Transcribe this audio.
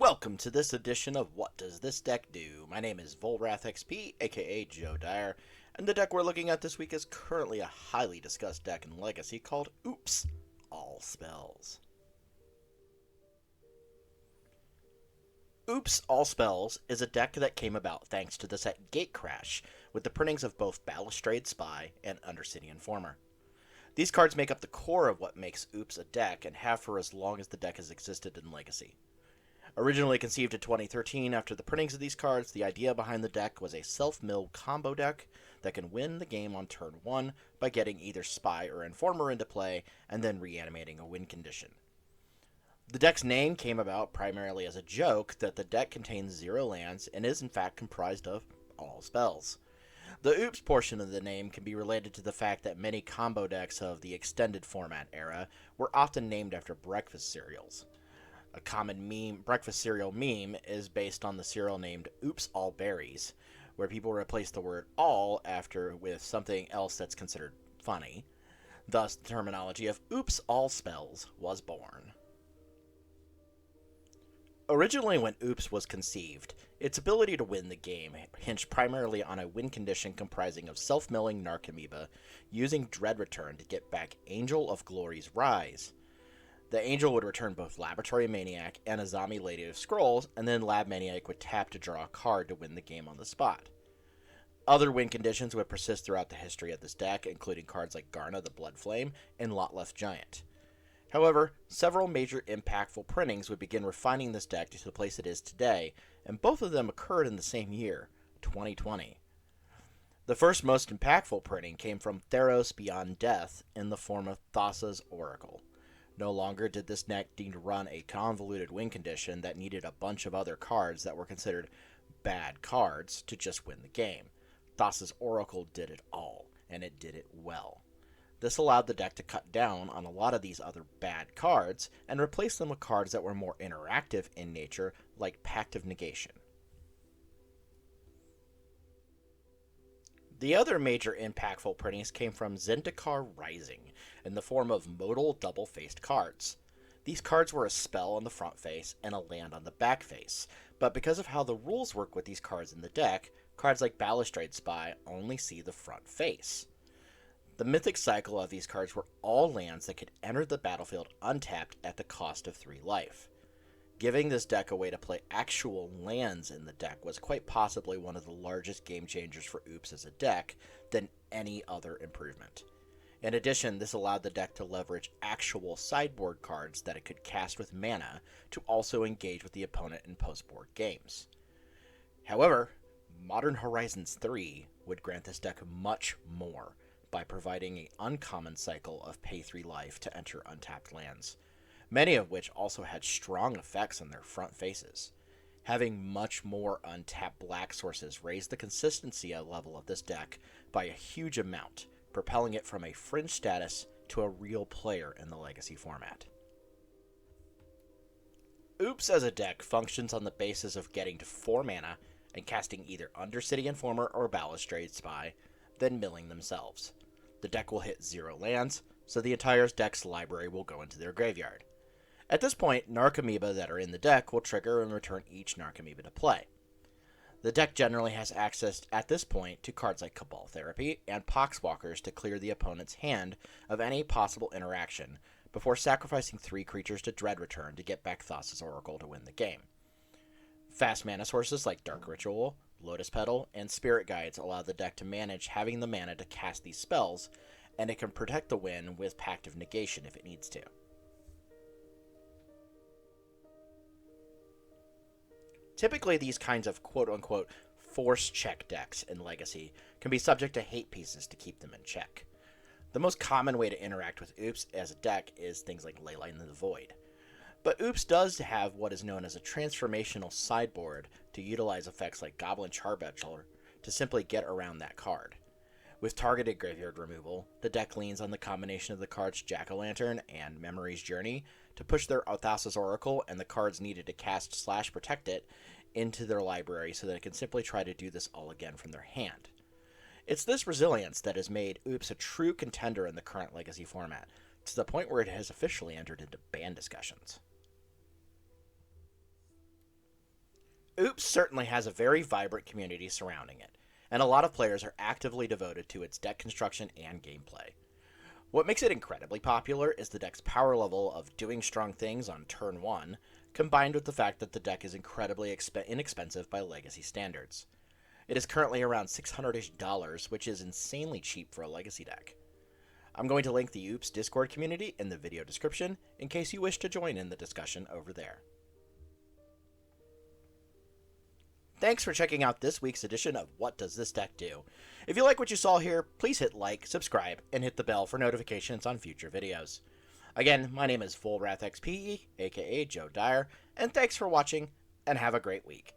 Welcome to this edition of What Does This Deck Do? My name is Volrath XP, aka Joe Dyer, and the deck we're looking at this week is currently a highly discussed deck in Legacy called Oops! All Spells. Oops! All Spells is a deck that came about thanks to the set Gatecrash, with the printings of both Balustrade Spy and Undercity Informer. These cards make up the core of what makes Oops a deck, and have for as long as the deck has existed in Legacy. Originally conceived in 2013 after the printings of these cards, the idea behind the deck was a self-milled combo deck that can win the game on turn 1 by getting either Spy or Informer into play and then reanimating a win condition. The deck's name came about primarily as a joke that the deck contains 0 lands and is in fact comprised of all spells. The Oops portion of the name can be related to the fact that many combo decks of the extended format era were often named after breakfast cereals. A common breakfast cereal meme is based on the cereal named Oops All Berries, where people replace the word all after with something else that's considered funny. Thus, the terminology of Oops All Spells was born. Originally, when Oops was conceived, its ability to win the game hinged primarily on a win condition comprising of self-milling Narcomoeba using Dread Return to get back Angel of Glory's Rise. The Angel would return both Laboratory Maniac and a Zombie Lady of Scrolls, and then Lab Maniac would tap to draw a card to win the game on the spot. Other win conditions would persist throughout the history of this deck, including cards like Garna the Blood Flame and Lotleth Giant. However, several major impactful printings would begin refining this deck to the place it is today, and both of them occurred in the same year, 2020. The first most impactful printing came from Theros Beyond Death in the form of Thassa's Oracle. No longer did this deck need to run a convoluted win condition that needed a bunch of other cards that were considered bad cards to just win the game. Thassa's Oracle did it all, and it did it well. This allowed the deck to cut down on a lot of these other bad cards and replace them with cards that were more interactive in nature, like Pact of Negation. The other major impactful printings came from Zendikar Rising, in the form of modal double-faced cards. These cards were a spell on the front face and a land on the back face, but because of how the rules work with these cards in the deck, cards like Balustrade Spy only see the front face. The mythic cycle of these cards were all lands that could enter the battlefield untapped at the cost of 3 life. Giving this deck a way to play actual lands in the deck was quite possibly one of the largest game changers for Oops as a deck than any other improvement. In addition, this allowed the deck to leverage actual sideboard cards that it could cast with mana to also engage with the opponent in post-board games. However, Modern Horizons 3 would grant this deck much more by providing an uncommon cycle of pay 3 life to enter untapped lands, many of which also had strong effects on their front faces. Having much more untapped black sources raised the consistency level of this deck by a huge amount, propelling it from a fringe status to a real player in the Legacy format. Oops as a deck functions on the basis of getting to 4 mana and casting either Undercity Informer or Balustrade Spy, then milling themselves. The deck will hit 0 lands, so the entire deck's library will go into their graveyard. At this point, Narcomoeba that are in the deck will trigger and return each Narcomoeba to play. The deck generally has access at this point to cards like Cabal Therapy and Poxwalkers to clear the opponent's hand of any possible interaction before sacrificing 3 creatures to Dread Return to get back Thassa's Oracle to win the game. Fast mana sources like Dark Ritual, Lotus Petal, and Spirit Guides allow the deck to manage having the mana to cast these spells, and it can protect the win with Pact of Negation if it needs to. Typically, these kinds of quote-unquote force check decks in Legacy can be subject to hate pieces to keep them in check. The most common way to interact with Oops as a deck is things like Leyline in the Void. But Oops does have what is known as a transformational sideboard to utilize effects like Goblin Charbetcher to simply get around that card. With targeted graveyard removal, the deck leans on the combination of the cards Jack-O-Lantern and Memory's Journey to push their Thassa's Oracle and the cards needed to cast/protect it into their library so that it can simply try to do this all again from their hand. It's this resilience that has made Oops a true contender in the current Legacy format, to the point where it has officially entered into ban discussions. Oops certainly has a very vibrant community surrounding it, and a lot of players are actively devoted to its deck construction and gameplay. What makes it incredibly popular is the deck's power level of doing strong things on turn 1, combined with the fact that the deck is incredibly inexpensive by legacy standards. It is currently around $600-ish, which is insanely cheap for a legacy deck. I'm going to link the Oops Discord community in the video description in case you wish to join in the discussion over there. Thanks for checking out this week's edition of What Does This Deck Do? If you like what you saw here, please hit like, subscribe, and hit the bell for notifications on future videos. Again, my name is FullWrathXP, aka Joe Dyer, and thanks for watching, and have a great week.